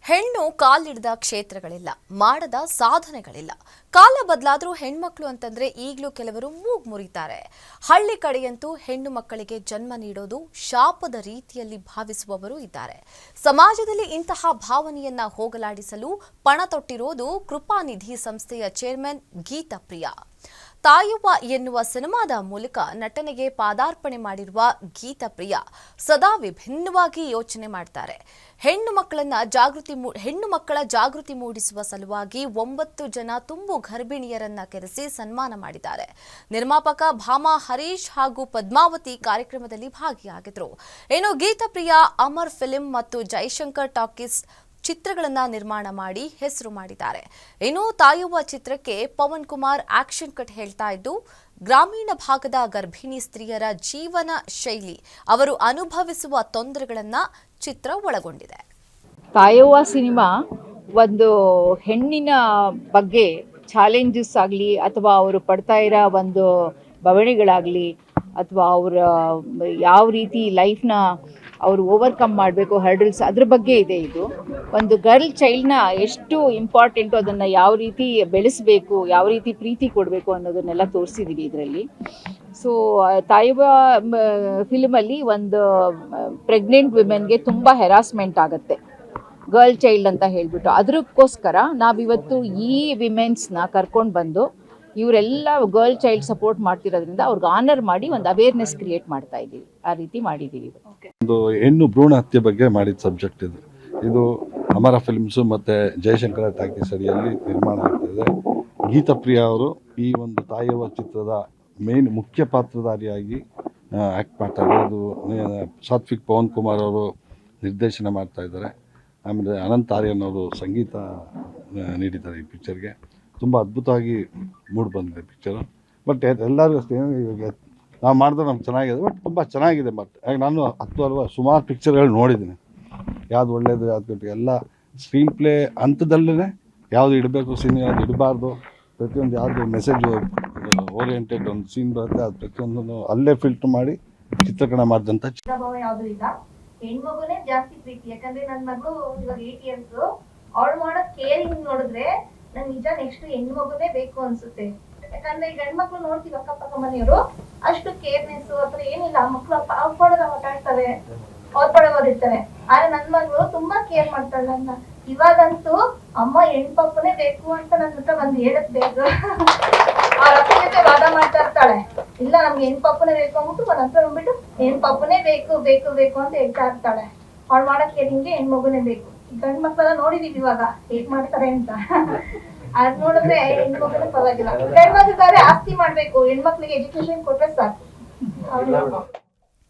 ಹೆಣ್ಣು ಕಾಲಿಡದ ಕ್ಷೇತ್ರಗಳಿಲ್ಲ, ಮಾಡದ ಸಾಧನೆಗಳಿಲ್ಲ. ಕಾಲ ಬದಲಾದರೂ ಹೆಣ್ಮಕ್ಳು ಅಂತಂದ್ರೆ ಈಗಲೂ ಕೆಲವರು ಮೂಗು ಮುರಿತಾರೆ. ಹಳ್ಳಿ ಕಡೆಯಂತೂ ಹೆಣ್ಣು ಮಕ್ಕಳಿಗೆ ಜನ್ಮ ನೀಡೋದು ಶಾಪದ ರೀತಿಯಲ್ಲಿ ಭಾವಿಸುವವರು ಇದ್ದಾರೆ. ಸಮಾಜದಲ್ಲಿ ಇಂತಹ ಭಾವನೆಯನ್ನ ಹೋಗಲಾಡಿಸಲು ಪಣ ತೊಟ್ಟಿರೋದು ಕೃಪಾನಿಧಿ ಸಂಸ್ಥೆಯ ಚೇರ್ಮನ್ ಗೀತಾ ಪ್ರಿಯಾ. ತಾಯವ್ವ ಎನ್ನುವ ಸಿನಿಮಾದ ಮೂಲಕ ನಟನೆಗೆ ಪಾದಾರ್ಪಣೆ ಮಾಡಿರುವ ಗೀತಾ ಪ್ರಿಯಾ ಸದಾ ವಿಭಿನ್ನವಾಗಿ ಯೋಚನೆ ಮಾಡ್ತಾರೆ. ಹೆಣ್ಣು ಮಕ್ಕಳ ಜಾಗೃತಿ ಮೂಡಿಸುವ ಸಲುವಾಗಿ 9 ಜನ ತುಂಬು ಗರ್ಭಿಣಿಯರನ್ನ ಕರೆಸಿ ಸನ್ಮಾನ ಮಾಡಿದ್ದಾರೆ. ನಿರ್ಮಾಪಕ ಭಾಮಾ ಹರೀಶ್ ಹಾಗೂ ಪದ್ಮಾವತಿ ಕಾರ್ಯಕ್ರಮದಲ್ಲಿ ಭಾಗಿಯಾಗಿದ್ರು. ಇನ್ನು ಗೀತಾ ಪ್ರಿಯಾ ಅಮರ್ ಫಿಲ್ಮ್ ಮತ್ತು ಜೈಶಂಕರ್ ಟಾಕೀಸ್ ಚಿತ್ರಗಳನ್ನ ನಿರ್ಮಾಣ ಮಾಡಿ ಹೆಸರು ಮಾಡಿದ್ದಾರೆ. ಇನ್ನು ತಾಯವ್ವ ಚಿತ್ರಕ್ಕೆ ಪವನ್ ಕುಮಾರ್ ಆಕ್ಷನ್ ಕಟ್ ಹೇಳ್ತಾ ಇದ್ದು, ಗ್ರಾಮೀಣ ಭಾಗದ ಗರ್ಭಿಣಿ ಸ್ತ್ರೀಯರ ಜೀವನ ಶೈಲಿ, ಅವರು ಅನುಭವಿಸುವ ತೊಂದರೆಗಳನ್ನ ಚಿತ್ರ ಒಳಗೊಂಡಿದೆ. ತಾಯವ್ವ ಸಿನಿಮಾ ಒಂದು ಹೆಣ್ಣಿನ ಬಗ್ಗೆ ಚಾಲೆಂಜಸ್ ಆಗಲಿ ಅಥವಾ ಅವರು ಪಡ್ತಾ ಇರೋ ಒಂದು ಬವಣೆಗಳಾಗಲಿ ಅಥವಾ ಅವರ ಯಾವ ರೀತಿ ಲೈಫ್ನ ಅವರು ಓವರ್ಕಮ್ ಮಾಡಬೇಕು, ಹರ್ಡಲ್ಸ್, ಅದ್ರ ಬಗ್ಗೆ ಇದೆ. ಇದು ಒಂದು ಗರ್ಲ್ ಚೈಲ್ಡ್ನ ಎಷ್ಟು ಇಂಪಾರ್ಟೆಂಟು, ಅದನ್ನು ಯಾವ ರೀತಿ ಬೆಳೆಸಬೇಕು, ಯಾವ ರೀತಿ ಪ್ರೀತಿ ಕೊಡಬೇಕು ಅನ್ನೋದನ್ನೆಲ್ಲ ತೋರಿಸಿದ್ದೀವಿ ಇದರಲ್ಲಿ. ಸೊ ತಾಯವ್ವ ಫಿಲ್ಮಲ್ಲಿ ಒಂದು ಪ್ರೆಗ್ನೆಂಟ್ ವಿಮೆನ್ಗೆ ತುಂಬ ಹೆರಾಸ್ಮೆಂಟ್ ಆಗುತ್ತೆ, ಗರ್ಲ್ ಚೈಲ್ಡ್ ಅಂತ ಹೇಳಿಬಿಟ್ಟು. ಅದಕ್ಕೋಸ್ಕರ ನಾವಿವತ್ತು ಈ ವಿಮೆನ್ಸ್ನ ಕರ್ಕೊಂಡು ಬಂದು ಇವರೆಲ್ಲ ಗರ್ಲ್ ಚೈಲ್ಡ್ ಸಪೋರ್ಟ್ ಮಾಡ್ತಿರೋದ್ರಿಂದ ಅವ್ರಿಗೆ ಆನರ್ ಮಾಡಿ ಒಂದು ಅವೇರ್ನೆಸ್ ಕ್ರಿಯೇಟ್ ಮಾಡ್ತಾ ಇದ್ದೀವಿ. ಆ ರೀತಿ ಮಾಡಿದ್ದೀವಿ. ಒಂದು ಹೆಣ್ಣು ಭ್ರೂಣ ಹತ್ಯೆ ಬಗ್ಗೆ ಮಾಡಿದ ಸಬ್ಜೆಕ್ಟ್ ಇದು ಅಮರ ಫಿಲ್ಮ್ಸು ಮತ್ತು ಜಯಶಂಕರ ಟಾಕೀಸ್ ಅಡಿಯಲ್ಲಿ ನಿರ್ಮಾಣ ಆಗ್ತಾಯಿದೆ. ಗೀತಾ ಪ್ರಿಯಾ ಅವರು ಈ ಒಂದು ತಾಯವ್ವ ಚಿತ್ರದ ಮುಖ್ಯ ಪಾತ್ರಧಾರಿಯಾಗಿ ಆ್ಯಕ್ಟ್ ಮಾಡ್ತಾ ಇದ್ದಾರೆ. ಅದು ಸಾತ್ವಿಕ್ ಪವನ್ ಕುಮಾರ್ ಅವರು ನಿರ್ದೇಶನ ಮಾಡ್ತಾ ಇದ್ದಾರೆ. ಆಮೇಲೆ ಅನಂತ್ ಆರ್ಯನ್ ಅವರು ಸಂಗೀತ ನೀಡಿದ್ದಾರೆ ಈ ಪಿಕ್ಚರ್ಗೆ. ತುಂಬ ಅದ್ಭುತವಾಗಿ ಮೂಡಿ ಬಂದಿದೆ ಪಿಕ್ಚರು. ಬಟ್ ಎಲ್ಲರಿಗೂ ಅಷ್ಟೇ, ಇವಾಗ ನಾವು ಮಾಡಿದ್ರೆ ನಮ್ಗೆ ಚೆನ್ನಾಗಿದೆ, ಬಟ್ ತುಂಬ ಚೆನ್ನಾಗಿದೆ. ಬಟ್ ಯಾಕೆ ನಾನು 10 ಸುಮಾರು ಪಿಕ್ಚರ್ಗಳು ನೋಡಿದ್ದೀನಿ. ಯಾವ್ದು ಒಳ್ಳೇದು ಯಾವ್ದು ಕೆಟ್ಟು ಎಲ್ಲ ಸ್ಕ್ರೀನ್ ಪ್ಲೇ ಹಂತದಲ್ಲೇ ಯಾವುದು ಇಡಬೇಕು, ಸೀನ್ ಯಾವ್ದು ಇಡಬಾರ್ದು, ಪ್ರತಿಯೊಂದು ಯಾವುದು ಮೆಸೇಜ್ ಓರಿಯೆಂಟೆಡ್ ಒಂದು ಸೀನ್ ಬರುತ್ತೆ, ಅದು ಪ್ರತಿಯೊಂದನ್ನು ಅಲ್ಲೇ ಫಿಲ್ಟರ್ ಮಾಡಿ ಚಿತ್ರೀಕರಣ ಮಾಡಿದಂಥ ಯಾವುದು ಇಲ್ಲ. ಹೆಣ್ಮಗುನೇ ಜಾಸ್ತಿ ಪ್ರೀತಿ. ಯಾಕಂದ್ರೆ ನನ್ನ ಮಗು ಇವಾಗ 8 years, ಅವಳು ಮಾಡೋ ಕೇರಿಂಗ್ ನೋಡಿದ್ರೆ ನಂಗೆ ನಿಜ ನೆಕ್ಸ್ಟ್ ಹೆಣ್ಮಗುನೇ ಬೇಕು ಅನ್ಸುತ್ತೆ. ಯಾಕಂದ್ರೆ ಈ ಗಂಡ್ ಮಕ್ಳು ನೋಡ್ತೀವಿ ಅಕ್ಕಪಕ್ಕ ಮನೆಯವರು ಅಷ್ಟು ಕೇರ್ನೆಸ್ ಅಥವಾ ಏನಿಲ್ಲ. ಮಕ್ಳು ಅವ್ರ ಪಡೋದು ಮಾತಾಡ್ತಾರೆ, ಅವ್ರ ಪಡೋದಿರ್ತಾರೆ. ಆದ್ರೆ ನನ್ ಮಗಳು ತುಂಬಾ ಕೇರ್ ಮಾಡ್ತಾಳೆ ನನ್ನ. ಇವಾಗಂತೂ ಅಮ್ಮ ಹೆಣ್ಪಪ್ಪನೇ ಬೇಕು ಅಂತ ನನ್ನ ಹತ್ರ ಬಂದು ಹೇಳಬೇಕು. ಅವ್ರ ಅಪ್ಪ ಜೊತೆ ವಾದ ಮಾಡ್ತಾ ಇರ್ತಾಳೆ, ಇಲ್ಲ ನಮ್ಗೆ ಹೆಣ್ಪಪ್ಪನೇ ಬೇಕು ಅಂದ್ಬಿಟ್ಟು ಒಂದ್ ಹತ್ರ ಬಂದ್ಬಿಟ್ಟು ಹೆಣ್ಪಪ್ಪನೇ ಬೇಕು ಬೇಕು ಬೇಕು ಅಂತ ಹೇಳ್ತಾ ಇರ್ತಾಳೆ. ಅವ್ಳು ಮಾಡೋ ಕೇರಿಂಗ್ಗೆ ಹೆಣ್ಮಗುನೇ ಬೇಕು. ಗಂಡ್ ಮಕ್ಳೆಲ್ಲ ನೋಡಿದೀವಿ ಇವಾಗ ಹೇಗ್ ಮಾಡ್ತಾರೆ ಅಂತ. ಅದ್ ನೋಡಿದ್ರೆ ಹೆಣ್ಮಕ್ಳು ಪರವಾಗಿಲ್ಲ. ಗಂಡ್ ಮಕ್ಳಿಗಾದ್ರೆ ಆಸ್ತಿ ಮಾಡ್ಬೇಕು, ಹೆಣ್ಮಕ್ಳಿಗೆ ಎಜುಕೇಶನ್ ಕೊಟ್ರೆ ಸಾಕು.